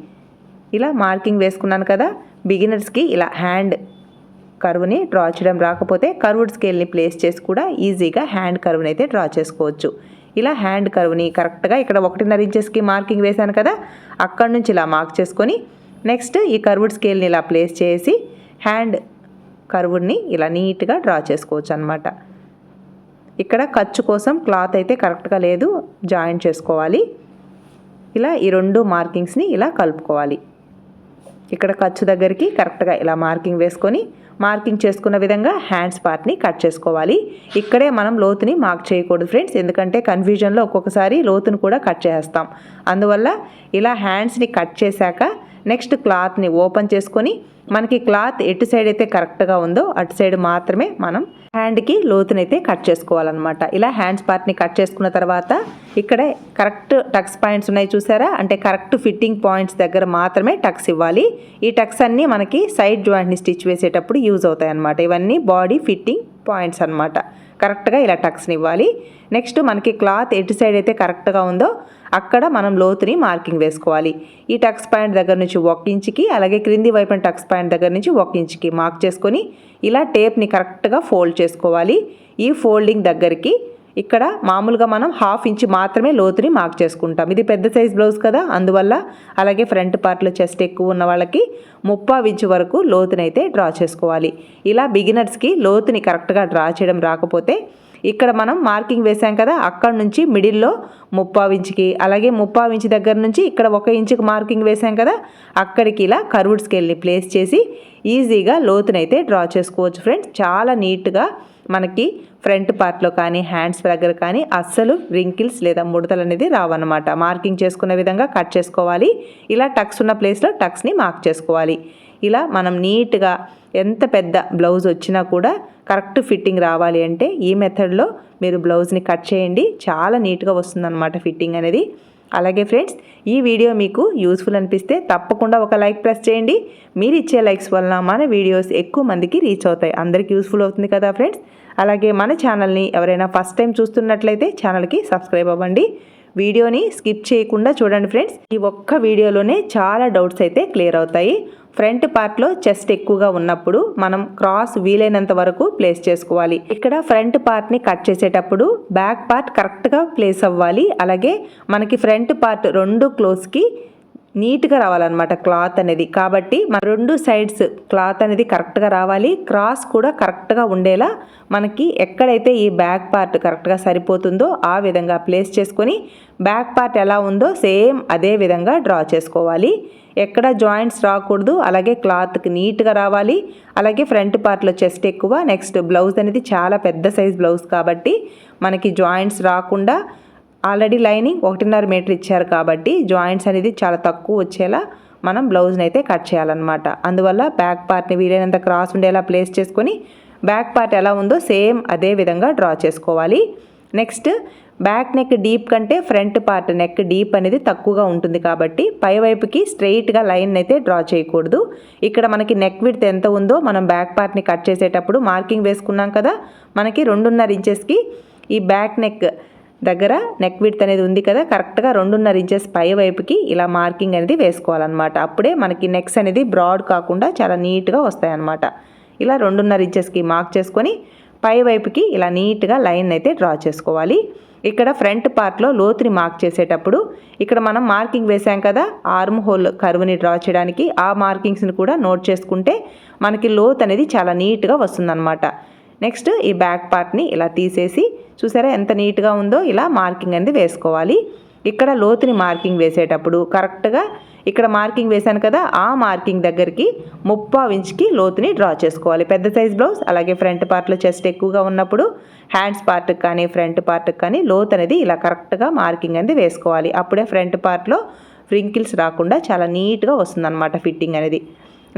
ఇలా మార్కింగ్ వేసుకున్నాను కదా, బిగినర్స్కి ఇలా హ్యాండ్ కర్వ్ని డ్రా చేయడం రాకపోతే కర్వ్డ్ స్కేల్ని ప్లేస్ చేసి కూడా ఈజీగా హ్యాండ్ కర్వ్ని అయితే డ్రా చేసుకోవచ్చు. ఇలా హ్యాండ్ కర్వ్ని కరెక్ట్గా ఇక్కడ 1.5 ఇంచెస్కి మార్కింగ్ వేశాను కదా, అక్కడ నుంచి ఇలా మార్క్ చేసుకొని నెక్స్ట్ ఈ కర్వ్డ్ స్కేల్ని ఇలా ప్లేస్ చేసి హ్యాండ్ కర్వ్ని ఇలా నీట్గా డ్రా చేసుకోవచ్చు అన్నమాట. ఇక్కడ ఖర్చు కోసం క్లాత్ అయితే కరెక్ట్గా లేదు, జాయింట్ చేసుకోవాలి. ఇలా ఈ 2 మార్కింగ్స్ని ఇలా కలుపుకోవాలి. ఇక్కడ ఖర్చు దగ్గరికి కరెక్ట్గా ఇలా మార్కింగ్ వేసుకొని మార్కింగ్ చేసుకున్న విధంగా హ్యాండ్స్ పార్ట్ని కట్ చేసుకోవాలి. ఇక్కడే మనం లోతుని మార్క్ చేయకూడదు ఫ్రెండ్స్, ఎందుకంటే కన్ఫ్యూజన్లో ఒక్కొక్కసారి లోతుని కూడా కట్ చేస్తాం. అందువల్ల ఇలా హ్యాండ్స్ని కట్ చేశాక నెక్స్ట్ క్లాత్ని ఓపెన్ చేసుకొని మనకి క్లాత్ ఎటు సైడ్ అయితే కరెక్ట్గా ఉందో అటు సైడ్ మాత్రమే మనం హ్యాండ్కి లోతునైతే కట్ చేసుకోవాలన్నమాట. ఇలా హ్యాండ్స్ పార్ట్ని కట్ చేసుకున్న తర్వాత ఇక్కడే కరెక్ట్ టక్స్ పాయింట్స్ ఉన్నాయి చూసారా, అంటే కరెక్ట్ ఫిట్టింగ్ పాయింట్స్ దగ్గర మాత్రమే టక్స్ ఇవ్వాలి. ఈ టక్స్ అన్నీ మనకి సైడ్ జాయింట్ని స్టిచ్ వేసేటప్పుడు యూజ్ అవుతాయి అన్నమాట. ఇవన్నీ బాడీ ఫిట్టింగ్ పాయింట్స్ అన్నమాట. కరెక్ట్గా ఇలా టక్స్ని ఇవ్వాలి. నెక్స్ట్ మనకి క్లాత్ ఎటు సైడ్ అయితే కరెక్ట్గా ఉందో అక్కడ మనం లోతుని మార్కింగ్ వేసుకోవాలి. ఈ టక్స్ పాయింట్ దగ్గర నుంచి 1 ఇంచుకి, అలాగే క్రింది వైపున టక్స్ పాయింట్ దగ్గర నుంచి 1 ఇంచుకి మార్క్ చేసుకొని ఇలా టేప్ని కరెక్ట్గా ఫోల్డ్ చేసుకోవాలి. ఈ ఫోల్డింగ్ దగ్గరికి ఇక్కడ మామూలుగా మనం 1/2 ఇంచ్ మాత్రమే లోతుని మార్క్ చేసుకుంటాం. ఇది పెద్ద సైజ్ బ్లౌజ్ కదా, అందువల్ల. అలాగే ఫ్రంట్ పార్ట్లో చెస్ట్ ఎక్కువ ఉన్న వాళ్ళకి 3/4 ఇంచ్ వరకు లోతునైతే డ్రా చేసుకోవాలి. ఇలా బిగినర్స్కి లోతుని కరెక్ట్గా డ్రా చేయడం రాకపోతే ఇక్కడ మనం మార్కింగ్ వేసాం కదా, అక్కడ నుంచి మిడిల్లో 3/4 ఇంచుకి, అలాగే 3/4 ఇంచ్ దగ్గర నుంచి ఇక్కడ 1 ఇంచుకి మార్కింగ్ వేసాం కదా, అక్కడికి ఇలా కర్వ్డ్ స్కేల్ని ప్లేస్ చేసి ఈజీగా లోతునైతే డ్రా చేసుకోవచ్చు ఫ్రెండ్స్. చాలా నీట్గా మనకి ఫ్రంట్ పార్ట్లో కానీ హ్యాండ్స్ దగ్గర కానీ అస్సలు రింకిల్స్ లేదా ముడతలు అనేది రావన్నమాట. మార్కింగ్ చేసుకున్న విధంగా కట్ చేసుకోవాలి. ఇలా టక్స్ ఉన్న ప్లేస్లో టక్స్ని మార్క్ చేసుకోవాలి. ఇలా మనం నీట్గా ఎంత పెద్ద బ్లౌజ్ వచ్చినా కూడా కరెక్ట్ ఫిట్టింగ్ రావాలి అంటే ఈ మెథడ్లో మీరు బ్లౌజ్ని కట్ చేయండి. చాలా నీట్గా వస్తుందన్నమాట ఫిట్టింగ్ అనేది. అలాగే ఫ్రెండ్స్, ఈ వీడియో మీకు యూస్ఫుల్ అనిపిస్తే తప్పకుండా ఒక లైక్ ప్రెస్ చేయండి. మీరు ఇచ్చే లైక్స్ వలన మన వీడియోస్ ఎక్కువ మందికి రీచ్ అవుతాయి, అందరికీ యూస్ఫుల్ అవుతుంది కదా ఫ్రెండ్స్. అలాగే మన ఛానల్ని ఎవరైనా ఫస్ట్ టైం చూస్తున్నట్లయితే ఛానల్కి సబ్స్క్రైబ్ అవ్వండి. వీడియోని స్కిప్ చేయకుండా చూడండి ఫ్రెండ్స్. ఈ ఒక్క వీడియోలోనే చాలా డౌట్స్ అయితే క్లియర్ అవుతాయి. ఫ్రంట్ పార్ట్లో చెస్ట్ ఎక్కువగా ఉన్నప్పుడు మనం క్రాస్ వీలైనంత వరకు ప్లేస్ చేసుకోవాలి. ఇక్కడ ఫ్రంట్ పార్ట్ని కట్ చేసేటప్పుడు బ్యాక్ పార్ట్ కరెక్ట్గా ప్లేస్ అవ్వాలి. అలాగే మనకి ఫ్రంట్ పార్ట్ 2 క్లోజ్కి నీట్గా రావాలన్నమాట క్లాత్ అనేది. కాబట్టి మన 2 సైడ్స్ క్లాత్ అనేది కరెక్ట్గా రావాలి. క్రాస్ కూడా కరెక్ట్గా ఉండేలా మనకి ఎక్కడైతే ఈ బ్యాక్ పార్ట్ కరెక్ట్గా సరిపోతుందో ఆ విధంగా ప్లేస్ చేసుకొని బ్యాక్ పార్ట్ ఎలా ఉందో సేమ్ అదే విధంగా డ్రా చేసుకోవాలి. ఎక్కడ జాయింట్స్ రాకూడదు. అలాగే క్లాత్కి నీట్గా రావాలి. అలాగే ఫ్రంట్ పార్ట్లో చెస్ట్ ఎక్కువ. నెక్స్ట్ బ్లౌజ్ అనేది చాలా పెద్ద సైజ్ బ్లౌజ్ కాబట్టి మనకి జాయింట్స్ రాకుండా, ఆల్రెడీ లైనింగ్ 1.5 మీటర్ ఇచ్చారు కాబట్టి జాయింట్స్ అనేది చాలా తక్కువ వచ్చేలా మనం బ్లౌజ్ని అయితే కట్ చేయాలన్నమాట. అందువల్ల బ్యాక్ పార్ట్ని వీలైనంత క్రాస్ ఉండేలా ప్లేస్ చేసుకొని బ్యాక్ పార్ట్ ఎలా ఉందో సేమ్ అదే విధంగా డ్రా చేసుకోవాలి. నెక్స్ట్ బ్యాక్ నెక్ డీప్ కంటే ఫ్రంట్ పార్ట్ నెక్ డీప్ అనేది తక్కువగా ఉంటుంది కాబట్టి పై వైపుకి స్ట్రెయిట్గా లైన్ అయితే డ్రా చేయకూడదు. ఇక్కడ మనకి నెక్ విడ్త్ ఎంత ఉందో మనం బ్యాక్ పార్ట్ని కట్ చేసేటప్పుడు మార్కింగ్ వేసుకున్నాం కదా, మనకి 2.5 ఇంచెస్కి ఈ బ్యాక్ నెక్ దగ్గర నెక్ విడ్త్ అనేది ఉంది కదా, కరెక్ట్గా 2.5 ఇంచెస్ పై వైపుకి ఇలా మార్కింగ్ అనేది వేసుకోవాలన్నమాట. అప్పుడే మనకి నెక్స్ అనేది బ్రాడ్ కాకుండా చాలా నీట్గా వస్తాయన్నమాట. ఇలా 2.5 ఇంచెస్కి మార్క్ చేసుకొని పై వైపుకి ఇలా నీట్గా లైన్ అయితే డ్రా చేసుకోవాలి. ఇక్కడ ఫ్రంట్ పార్ట్లో లోతుని మార్క్ చేసేటప్పుడు ఇక్కడ మనం మార్కింగ్ వేసాం కదా ఆర్మ్ హోల్ కర్వ్ని డ్రా చేయడానికి, ఆ మార్కింగ్స్ని కూడా నోట్ చేసుకుంటే మనకి లోత్ అనేది చాలా నీట్గా వస్తుందన్నమాట. నెక్స్ట్ ఈ బ్యాక్ పార్ట్ని ఇలా తీసేసి చూసారా ఎంత నీట్గా ఉందో, ఇలా మార్కింగ్ అనేది వేసుకోవాలి. ఇక్కడ లోతుని మార్కింగ్ వేసేటప్పుడు కరెక్ట్గా ఇక్కడ మార్కింగ్ వేశాను కదా, ఆ మార్కింగ్ దగ్గరికి 3/4 ఇంచ్కి లోతుని డ్రా చేసుకోవాలి. పెద్ద సైజ్ బ్లౌజ్. అలాగే ఫ్రంట్ పార్ట్లో చెస్ట్ ఎక్కువగా ఉన్నప్పుడు హ్యాండ్స్ పార్ట్కి కానీ ఫ్రంట్ పార్ట్కి కానీ లోత్ అనేది ఇలా కరెక్ట్గా మార్కింగ్ అనేది వేసుకోవాలి. అప్పుడే ఫ్రంట్ పార్ట్లో వ్రింకిల్స్ రాకుండా చాలా నీట్గా వస్తుందన్నమాట ఫిట్టింగ్ అనేది.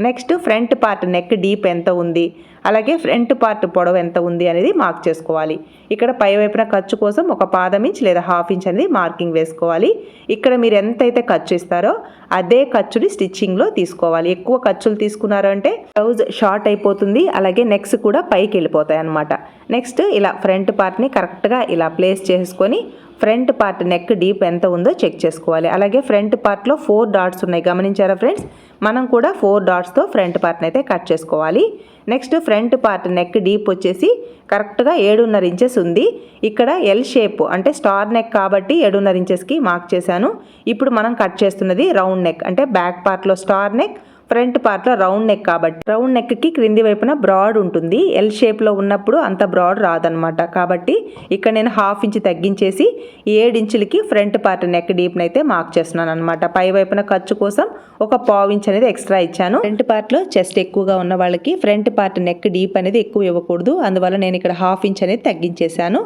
Next front part neck deep ఎంత ఉంది, అలాగే ఫ్రంట్ పార్ట్ పొడవు ఎంత ఉంది అనేది మార్క్ చేసుకోవాలి. ఇక్కడ పై వైపున ఖర్చు కోసం 1/4 ఇంచ్ లేదా 1/2 ఇంచ్ అనేది మార్కింగ్ వేసుకోవాలి. ఇక్కడ మీరు ఎంతైతే ఖర్చు ఇస్తారో అదే ఖర్చుని స్టిచ్చింగ్లో తీసుకోవాలి. ఎక్కువ ఖర్చులు తీసుకున్నారు అంటే బ్లౌజ్ షార్ట్ అయిపోతుంది, అలాగే నెక్స్ కూడా పైకి వెళ్ళిపోతాయి అన్నమాట. నెక్స్ట్ ఇలా ఫ్రంట్ పార్ట్ని కరెక్ట్గా ఇలా ప్లేస్ చేసుకొని ఫ్రంట్ పార్ట్ నెక్ డీప్ ఎంత ఉందో చెక్ చేసుకోవాలి. అలాగే ఫ్రంట్ పార్ట్లో 4 డాట్స్ ఉన్నాయి, గమనించారా ఫ్రెండ్స్? మనం కూడా 4 డాట్స్తో ఫ్రంట్ పార్ట్ని అయితే కట్ చేసుకోవాలి. Next front part neck deep వచ్చేసి కరెక్ట్గా 7.5 ఇంచెస్ ఉంది. ఇక్కడ ఎల్ షేప్ అంటే స్టార్ నెక్ కాబట్టి 7.5 ఇంచెస్కి మార్క్ చేశాను. ఇప్పుడు మనం కట్ చేస్తున్నది రౌండ్ నెక్ అంటే బ్యాక్ పార్ట్లో స్టార్ నెక్, ఫ్రంట్ పార్ట్లో రౌండ్ నెక్ కాబట్టి రౌండ్ నెక్కి క్రింది వైపున బ్రాడ్ ఉంటుంది. ఎల్ షేప్లో ఉన్నప్పుడు అంత బ్రాడ్ రాదనమాట. కాబట్టి ఇక్కడ నేను 1/2 ఇంచ్ తగ్గించేసి 7 ఇంచులకి ఫ్రంట్ పార్ట్ నెక్ డీప్ని అయితే మార్క్ చేస్తున్నాను అనమాట. పై వైపున ఖర్చు కోసం 1/4 ఇంచ్ అనేది ఎక్స్ట్రా ఇచ్చాను. ఫ్రంట్ పార్ట్లో చెస్ట్ ఎక్కువగా ఉన్న వాళ్ళకి ఫ్రంట్ పార్ట్ నెక్ డీప్ అనేది ఎక్కువ ఇవ్వకూడదు, అందువల్ల నేను ఇక్కడ 1/2 ఇంచ్ అనేది తగ్గించేశాను.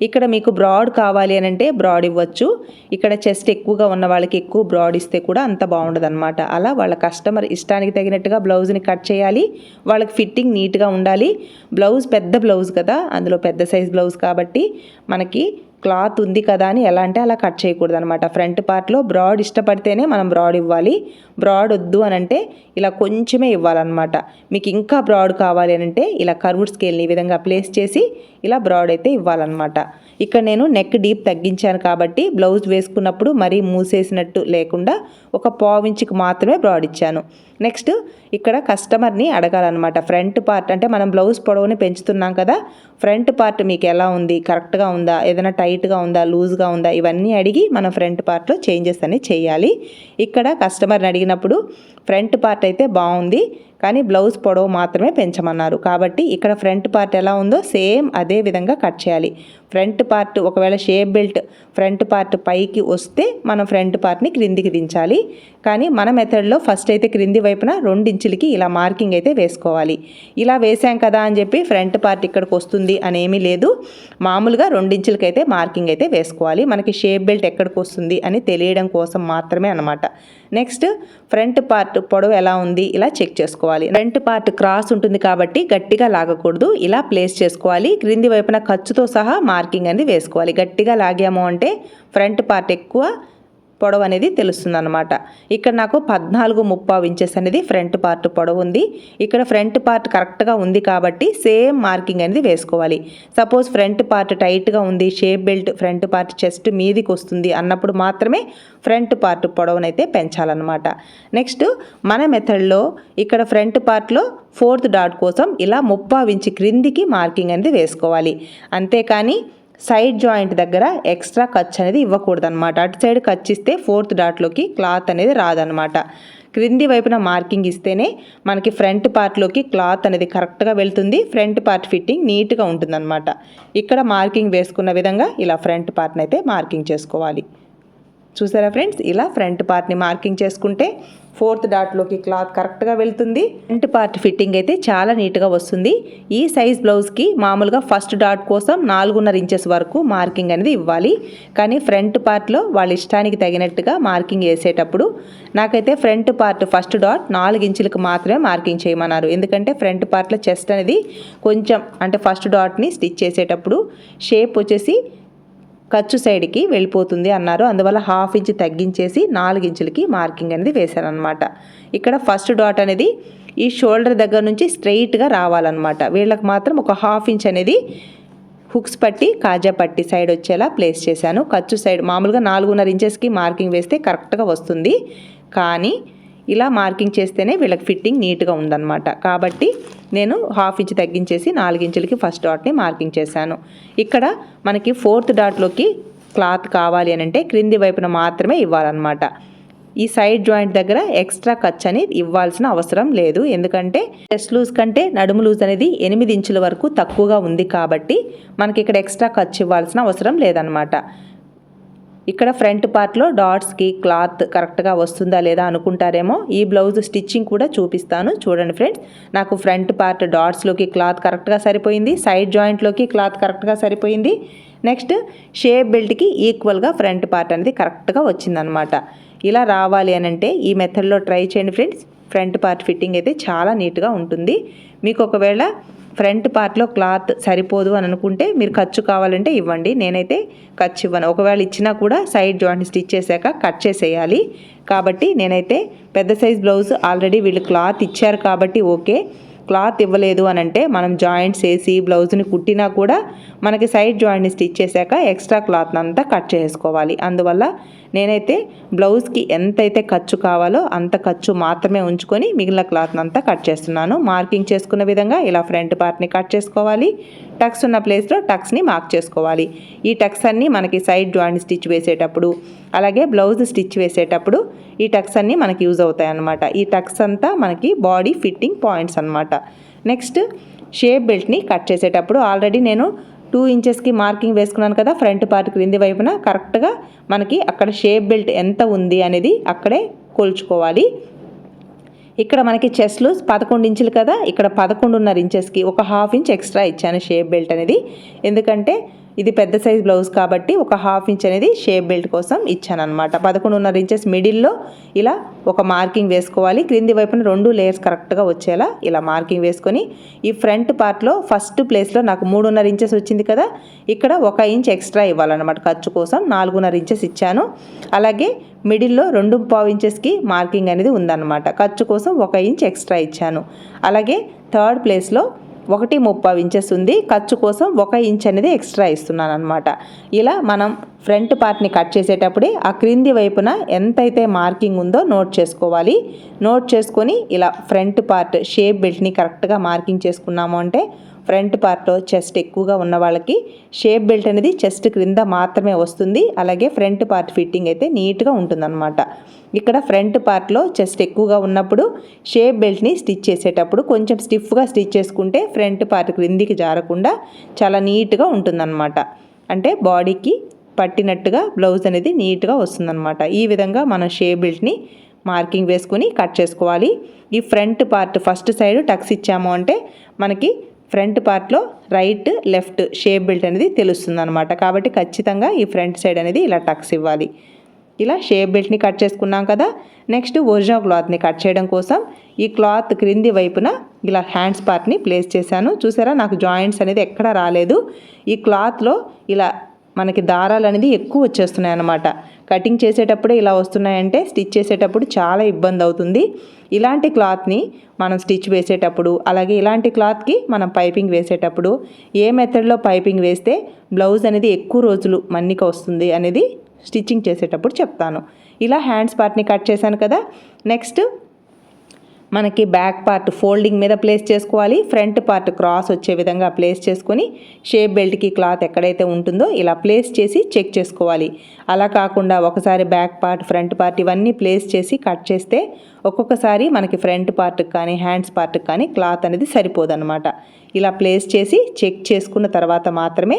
ఇక్కడ మీకు బ్రాడ్ కావాలి అని అంటే బ్రాడ్ ఇవ్వచ్చు. ఇక్కడ చెస్ట్ ఎక్కువగా ఉన్న వాళ్ళకి ఎక్కువ బ్రాడ్ ఇస్తే కూడా అంత బాగుండదు అనమాట. అలా వాళ్ళ కస్టమర్ ఇష్టానికి తగినట్టుగా బ్లౌజ్ని కట్ చేయాలి. వాళ్ళకి ఫిట్టింగ్ నీట్గా ఉండాలి. బ్లౌజ్ పెద్ద బ్లౌజ్ కదా, అందులో పెద్ద సైజ్ బ్లౌజ్ కాబట్టి మనకి క్లాత్ ఉంది కదా అని ఎలా అంటే అలా కట్ చేయకూడదు అనమాట. ఫ్రంట్ పార్ట్లో బ్రాడ్ ఇష్టపడితేనే మనం బ్రాడ్ ఇవ్వాలి. బ్రాడ్ వద్దు అని అంటే ఇలా కొంచెమే ఇవ్వాలన్నమాట. మీకు ఇంకా బ్రాడ్ కావాలి అని అంటే ఇలా కర్వ్డ్ స్కేల్ని ఈ విధంగా ప్లేస్ చేసి ఇలా బ్రాడ్ అయితే ఇవ్వాలన్నమాట. ఇక్కడ నేను నెక్ డీప్ తగ్గించాను కాబట్టి బ్లౌజ్ వేసుకున్నప్పుడు మరీ మూసేసినట్టు లేకుండా ఒక పావించుకి మాత్రమే బ్రాడ్ ఇచ్చాను. నెక్స్ట్ ఇక్కడ కస్టమర్ని అడగాలన్నమాట. ఫ్రంట్ పార్ట్ అంటే మనం బ్లౌజ్ పొడవుని పెంచుతున్నాం కదా, ఫ్రంట్ పార్ట్ మీకు ఎలా ఉంది, కరెక్ట్గా ఉందా, ఏదైనా టైట్గా ఉందా, లూజ్గా ఉందా, ఇవన్నీ అడిగి మనం ఫ్రంట్ పార్ట్లో చేంజెస్ అన్ని చేయాలి. ఇక్కడ కస్టమర్ని అడిగినప్పుడు ఫ్రంట్ పార్ట్ అయితే బాగుంది కానీ బ్లౌజ్ పొడవు మాత్రమే పెంచమన్నారు కాబట్టి ఇక్కడ ఫ్రంట్ పార్ట్ ఎలా ఉందో సేమ్ అదే విధంగా కట్ చేయాలి. ఫ్రంట్ పార్ట్ ఒకవేళ షేప్ బెల్ట్ ఫ్రంట్ పార్ట్ పైకి వస్తే మనం ఫ్రంట్ పార్ట్ని క్రిందికి దించాలి. కానీ మన మెథడ్లో ఫస్ట్ అయితే క్రింది వైపున 2 ఇంచులకి ఇలా మార్కింగ్ అయితే వేసుకోవాలి. ఇలా వేసాం కదా అని చెప్పి ఫ్రంట్ పార్ట్ ఇక్కడికి వస్తుంది అనేమీ లేదు. మామూలుగా 2 ఇంచులకి అయితే మార్కింగ్ అయితే వేసుకోవాలి. మనకి షేప్ బెల్ట్ ఎక్కడికి వస్తుంది అని తెలియడం కోసం మాత్రమే అన్నమాట. నెక్స్ట్ ఫ్రంట్ పార్ట్ పొడవు ఎలా ఉంది ఇలా చెక్ చేసుకోవాలి. ఫ్రంట్ పార్ట్ క్రాస్ ఉంటుంది కాబట్టి గట్టిగా లాగకూడదు, ఇలా ప్లేస్ చేసుకోవాలి. క్రింది వైపున ఖర్చుతో సహా మార్కింగ్ అనేది వేసుకోవాలి. గట్టిగా లాగాము అంటే ఫ్రంట్ పార్ట్ ఎక్కువ పొడవు అనేది తెలుస్తుంది అనమాట. ఇక్కడ నాకు 14.3 ఇంచెస్ అనేది ఫ్రంట్ పార్ట్ పొడవు ఉంది. ఇక్కడ ఫ్రంట్ పార్ట్ కరెక్ట్గా ఉంది కాబట్టి సేమ్ మార్కింగ్ అనేది వేసుకోవాలి. సపోజ్ ఫ్రంట్ పార్ట్ టైట్గా ఉంది, shape belt front part chest మీదికి వస్తుంది అన్నప్పుడు మాత్రమే ఫ్రంట్ పార్ట్ పొడవునైతే పెంచాలన్నమాట. నెక్స్ట్ మన మెథడ్లో ఇక్కడ ఫ్రంట్ పార్ట్లో 4th డాట్ కోసం ఇలా 30 ఇంచు క్రిందికి మార్కింగ్ అనేది వేసుకోవాలి. అంతేకాని సైడ్ జాయింట్ దగ్గర ఎక్స్ట్రా ఖర్చు అనేది ఇవ్వకూడదు అనమాట. అటు సైడ్ ఖర్చు ఇస్తే 4th డాట్లోకి క్లాత్ అనేది రాదనమాట. క్రింది వైపున మార్కింగ్ ఇస్తేనే మనకి ఫ్రంట్ పార్ట్లోకి క్లాత్ అనేది కరెక్ట్గా వెళ్తుంది, ఫ్రంట్ పార్ట్ ఫిట్టింగ్ నీట్గా ఉంటుందన్నమాట. ఇక్కడ మార్కింగ్ వేసుకున్న విధంగా ఇలా ఫ్రంట్ పార్ట్ని అయితే మార్కింగ్ చేసుకోవాలి. చూసారా ఫ్రెండ్స్, ఇలా ఫ్రంట్ పార్ట్ని మార్కింగ్ చేసుకుంటే 4th డాట్లోకి క్లాత్ కరెక్ట్గా వెళ్తుంది. ఫ్రంట్ పార్ట్ ఫిట్టింగ్ అయితే చాలా నీట్గా వస్తుంది. ఈ సైజ్ బ్లౌజ్కి మామూలుగా ఫస్ట్ డాట్ కోసం 4.5 ఇంచెస్ వరకు మార్కింగ్ అనేది ఇవ్వాలి. కానీ ఫ్రంట్ పార్ట్లో వాళ్ళ ఇష్టానికి తగినట్టుగా మార్కింగ్ వేసేటప్పుడు నాకైతే ఫ్రంట్ పార్ట్ ఫస్ట్ డాట్ 4 ఇంచులకు మాత్రమే మార్కింగ్ చేయమన్నారు. ఎందుకంటే ఫ్రంట్ పార్ట్లో చెస్ట్ అనేది కొంచెం అంటే ఫస్ట్ డాట్ని స్టిచ్ చేసేటప్పుడు షేప్ వచ్చేసి ఖర్చు సైడ్కి వెళ్ళిపోతుంది అన్నారు. అందువల్ల 1/2 ఇంచ్ తగ్గించేసి 4 ఇంచులకి మార్కింగ్ అనేది వేశారనమాట. ఇక్కడ ఫస్ట్ డాట్ అనేది ఈ షోల్డర్ దగ్గర నుంచి స్ట్రైట్గా రావాలన్నమాట. వీళ్ళకి మాత్రం ఒక 1/2 ఇంచ్ అనేది హుక్స్ పట్టి కాజా పట్టి సైడ్ వచ్చేలా ప్లేస్ చేశాను. ఖర్చు సైడ్ మామూలుగా 4.5 ఇంచెస్కి మార్కింగ్ వేస్తే కరెక్ట్గా వస్తుంది. కానీ ఇలా మార్కింగ్ చేస్తేనే వీళ్ళకి ఫిట్టింగ్ నీట్గా ఉందన్నమాట. కాబట్టి నేను 1/2 ఇంచ్ తగ్గించేసి 4 ఇంచులకి ఫస్ట్ డాట్ని మార్కింగ్ చేశాను. ఇక్కడ మనకి 4th డాట్లోకి క్లాత్ కావాలి అని అంటే క్రింది వైపున మాత్రమే ఇవ్వాలన్నమాట. ఈ సైడ్ జాయింట్ దగ్గర ఎక్స్ట్రా ఖర్చు అనేది ఇవ్వాల్సిన అవసరం లేదు. ఎందుకంటే చెస్ట్ లూజ్ కంటే నడుము లూజ్ అనేది 8 ఇంచుల వరకు తక్కువగా ఉంది కాబట్టి మనకి ఇక్కడ ఎక్స్ట్రా ఖర్చు ఇవ్వాల్సిన అవసరం లేదనమాట. ఇక్కడ ఫ్రంట్ పార్ట్లో డాట్స్కి క్లాత్ కరెక్ట్గా వస్తుందా లేదా అనుకుంటారేమో. ఈ బ్లౌజ్ స్టిచ్చింగ్ కూడా చూపిస్తాను చూడండి ఫ్రెండ్స్. నాకు ఫ్రంట్ పార్ట్ డాట్స్లోకి క్లాత్ కరెక్ట్గా సరిపోయింది, సైడ్ జాయింట్లోకి క్లాత్ కరెక్ట్గా సరిపోయింది. నెక్స్ట్ షేప్ బెల్ట్కి ఈక్వల్గా ఫ్రంట్ పార్ట్ అనేది కరెక్ట్గా వచ్చిందనమాట. ఇలా రావాలి అని అంటే ఈ మెథడ్లో ట్రై చేయండి ఫ్రెండ్స్. ఫ్రంట్ పార్ట్ ఫిట్టింగ్ అయితే చాలా నీట్గా ఉంటుంది. మీకు ఒకవేళ ఫ్రంట్ పార్ట్లో క్లాత్ సరిపోదు అని అనుకుంటే మీరు ఖర్చు కావాలంటే ఇవ్వండి. నేనైతే ఖర్చు ఇవ్వను. ఒకవేళ ఇచ్చినా కూడా సైడ్ జాయింట్ స్టిచ్ చేశాక కట్ చేసేయాలి. కాబట్టి నేనైతే పెద్ద సైజ్ బ్లౌజ్ ఆల్రెడీ వీళ్ళు క్లాత్ ఇచ్చారు కాబట్టి ఓకే. క్లాత్ ఇవ్వలేదు అని అంటే మనం జాయింట్స్ వేసి బ్లౌజ్ని కుట్టినా కూడా మనకి సైడ్ జాయింట్ని స్టిచ్ చేశాక ఎక్స్ట్రా క్లాత్ అంతా కట్ చేసుకోవాలి. అందువల్ల నేనైతే బ్లౌజ్కి ఎంతైతే ఖర్చు కావాలో అంత ఖర్చు మాత్రమే ఉంచుకొని మిగిలిన క్లాత్ని అంతా కట్ చేస్తున్నాను. మార్కింగ్ చేసుకున్న విధంగా ఇలా ఫ్రంట్ పార్ట్ని కట్ చేసుకోవాలి. టక్స్ ఉన్న ప్లేస్లో టక్స్ని మార్క్ చేసుకోవాలి. ఈ టక్స్ అన్నీ మనకి సైడ్ జాయింట్ స్టిచ్ వేసేటప్పుడు అలాగే బ్లౌజ్ స్టిచ్ వేసేటప్పుడు ఈ టక్స్ అన్నీ మనకి యూజ్ అవుతాయి అన్నమాట. ఈ టక్స్ అంతా మనకి బాడీ ఫిట్టింగ్ పాయింట్స్ అన్నమాట. నెక్స్ట్ షేప్ బెల్ట్ని కట్ చేసేటప్పుడు ఆల్రెడీ నేను 2 ఇంచెస్కి మార్కింగ్ వేసుకున్నాను కదా. ఫ్రంట్ పార్ట్ క్రింది వైపున కరెక్ట్గా మనకి అక్కడ షేప్ బెల్ట్ ఎంత ఉంది అనేది అక్కడే కొలుచుకోవాలి. ఇక్కడ మనకి చెస్ట్ లూజ్ 11 ఇంచులు కదా, ఇక్కడ 11.5 ఇంచెస్కి ఒక 1/2 ఇంచ్ ఎక్స్ట్రా ఇచ్చాను షేప్ బెల్ట్ అనేది. ఎందుకంటే ఇది పెద్ద సైజ్ బ్లౌజ్ కాబట్టి ఒక హాఫ్ ఇంచ్ అనేది షేప్ బెల్ట్ కోసం ఇచ్చాను అనమాట. 11.5 ఇంచెస్ మిడిల్లో ఇలా ఒక మార్కింగ్ వేసుకోవాలి. క్రింది వైపున 2 లేయర్స్ కరెక్ట్గా వచ్చేలా ఇలా మార్కింగ్ వేసుకొని ఈ ఫ్రంట్ పార్ట్లో ఫస్ట్ ప్లేస్లో నాకు 3.5 ఇంచెస్ వచ్చింది కదా, ఇక్కడ 1 ఇంచ్ ఎక్స్ట్రా ఇవ్వాలన్నమాట. ఖర్చు కోసం 4.5 ఇంచెస్ ఇచ్చాను. అలాగే మిడిల్లో 2.5 ఇంచెస్కి మార్కింగ్ అనేది ఉందన్నమాట. ఖర్చు కోసం 1 ఇంచ్ ఎక్స్ట్రా ఇచ్చాను. అలాగే థర్డ్ ప్లేస్లో 1.30 ఇంచెస్ ఉంది. ఖర్చు కోసం 1 ఇంచ్ అనేది ఎక్స్ట్రా ఇస్తున్నాను అనమాట. ఇలా మనం ఫ్రంట్ పార్ట్ని కట్ చేసేటప్పుడే ఆ క్రింది వైపున ఎంతైతే మార్కింగ్ ఉందో నోట్ చేసుకోవాలి. నోట్ చేసుకొని ఇలా ఫ్రంట్ పార్ట్ షేప్ బెల్ట్ని కరెక్ట్గా మార్కింగ్ చేసుకున్నాము అంటే ఫ్రంట్ పార్ట్లో చెస్ట్ ఎక్కువగా ఉన్న వాళ్ళకి షేప్ బెల్ట్ అనేది చెస్ట్ క్రింద మాత్రమే వస్తుంది. అలాగే ఫ్రంట్ పార్ట్ ఫిట్టింగ్ అయితే నీట్గా ఉంటుందన్నమాట. ఇక్కడ ఫ్రంట్ పార్ట్లో చెస్ట్ ఎక్కువగా ఉన్నప్పుడు షేప్ బెల్ట్ని స్టిచ్ చేసేటప్పుడు కొంచెం స్టిఫ్గా స్టిచ్ చేసుకుంటే ఫ్రంట్ పార్ట్ క్రిందికి జారకుండా చాలా నీట్గా ఉంటుందన్నమాట. అంటే బాడీకి పట్టినట్టుగా బ్లౌజ్ అనేది నీట్గా వస్తుందన్నమాట. ఈ విధంగా మనం షేప్ బెల్ట్ని మార్కింగ్ వేసుకొని కట్ చేసుకోవాలి. ఈ front part first side tucks ఇచ్చాము అంటే మనకి ఫ్రంట్ పార్ట్లో రైట్ లెఫ్ట్ షేప్ బెల్ట్ అనేది తెలుస్తుంది అనమాట. కాబట్టి ఖచ్చితంగా ఈ ఫ్రంట్ సైడ్ అనేది ఇలా టక్స్ ఇవ్వాలి. ఇలా షేప్ బెల్ట్ని కట్ చేసుకున్నాం కదా. నెక్స్ట్ ఒరిజినల్ క్లాత్ని కట్ చేయడం కోసం ఈ క్లాత్ క్రింది వైపున ఇలా హ్యాండ్స్ పార్ట్ని ప్లేస్ చేశాను. చూసారా, నాకు జాయింట్స్ అనేది ఎక్కడా రాలేదు. ఈ క్లాత్లో ఇలా మనకి దారాలు అనేది ఎక్కువ వచ్చేస్తున్నాయి అన్నమాట. కటింగ్ చేసేటప్పుడే ఇలా వస్తున్నాయంటే స్టిచ్ చేసేటప్పుడు చాలా ఇబ్బంది అవుతుంది. ఇలాంటి క్లాత్ని మనం స్టిచ్ వేసేటప్పుడు అలాగే ఇలాంటి క్లాత్కి మనం పైపింగ్ వేసేటప్పుడు ఏ మెథడ్లో పైపింగ్ వేస్తే బ్లౌజ్ అనేది ఎక్కువ రోజులు మన్నిక వస్తుంది అనేది స్టిచ్చింగ్ చేసేటప్పుడు చెప్తాను. ఇలా హ్యాండ్స్ పార్ట్ని కట్ చేశాను కదా. నెక్స్ట్ మనకి బ్యాక్ పార్ట్ ఫోల్డింగ్ మీద ప్లేస్ చేసుకోవాలి. ఫ్రంట్ పార్ట్ క్రాస్ వచ్చే విధంగా ప్లేస్ చేసుకొని షేప్ బెల్ట్కి క్లాత్ ఎక్కడైతే ఉంటుందో ఇలా ప్లేస్ చేసి చెక్ చేసుకోవాలి. అలా కాకుండా ఒకసారి బ్యాక్ పార్ట్ ఫ్రంట్ పార్ట్ ఇవన్నీ ప్లేస్ చేసి కట్ చేస్తే ఒక్కొక్కసారి మనకి ఫ్రంట్ పార్ట్కి కానీ హ్యాండ్స్ పార్ట్కి కానీ క్లాత్ అనేది సరిపోదన్నమాట. ఇలా ప్లేస్ చేసి చెక్ చేసుకున్న తర్వాత మాత్రమే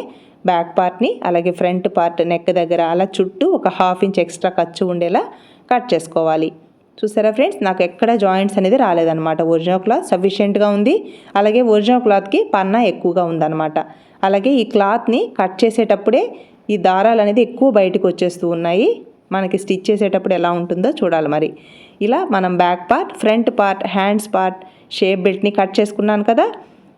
బ్యాక్ పార్ట్ని అలాగే ఫ్రంట్ పార్ట్ నెక్ దగ్గర అలా చుట్టూ ఒక హాఫ్ ఇంచ్ ఎక్స్ట్రా ఖర్చు ఉండేలా కట్ చేసుకోవాలి. చూసారా ఫ్రెండ్స్, నాకు ఎక్కడ జాయింట్స్ అనేది రాలేదన్నమాట. ఒరిజినల్ క్లాత్ సఫిషియెంట్గా ఉంది. అలాగే ఒరిజినల్ క్లాత్కి పన్నా ఎక్కువగా ఉందన్నమాట. అలాగే ఈ క్లాత్ని కట్ చేసేటప్పుడే ఈ దారాలు అనేది ఎక్కువ బయటకు వచ్చేస్తూ ఉన్నాయి. మనకి స్టిచ్ చేసేటప్పుడు ఎలా ఉంటుందో చూడాలి. మరి ఇలా మనం back part front part hands part shape బెల్ట్ని కట్ చేసుకున్నాను కదా.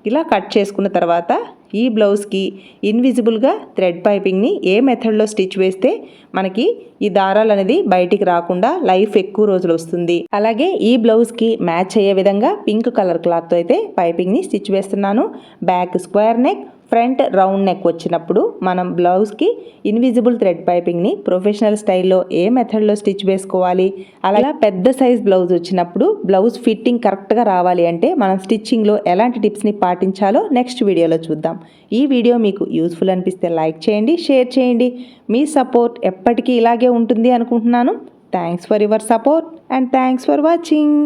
ఇలా కట్ చేసుకున్న తర్వాత ఈ బ్లౌజ్కి ఇన్విజిబుల్గా థ్రెడ్ పైపింగ్ని ఏ మెథడ్లో స్టిచ్ వేస్తే మనకి ఈ దారాలు అనేది బయటికి రాకుండా లైఫ్ ఎక్కువ రోజులు వస్తుంది. అలాగే ఈ బ్లౌజ్కి మ్యాచ్ అయ్యే విధంగా పింక్ కలర్ క్లాత్తో అయితే పైపింగ్ని స్టిచ్ వేస్తున్నాను. Back square neck front round neck వచ్చినప్పుడు మనం బ్లౌజ్కి ఇన్విజిబుల్ థ్రెడ్ పైపింగ్ని ప్రొఫెషనల్ స్టైల్లో ఏ మెథడ్లో స్టిచ్ వేసుకోవాలి. అలా పెద్ద సైజ్ బ్లౌజ్ వచ్చినప్పుడు బ్లౌజ్ ఫిట్టింగ్ కరెక్ట్గా రావాలి అంటే మనం స్టిచ్చింగ్లో ఎలాంటి టిప్స్ని పాటించాలో నెక్స్ట్ వీడియోలో చూద్దాం. ఈ వీడియో మీకు యూస్ఫుల్ అనిపిస్తే లైక్ చేయండి, షేర్ చేయండి. మీ సపోర్ట్ ఎప్పటికీ ఇలాగే ఉంటుంది అనుకుంటున్నాను. Thanks for your support and thanks for watching.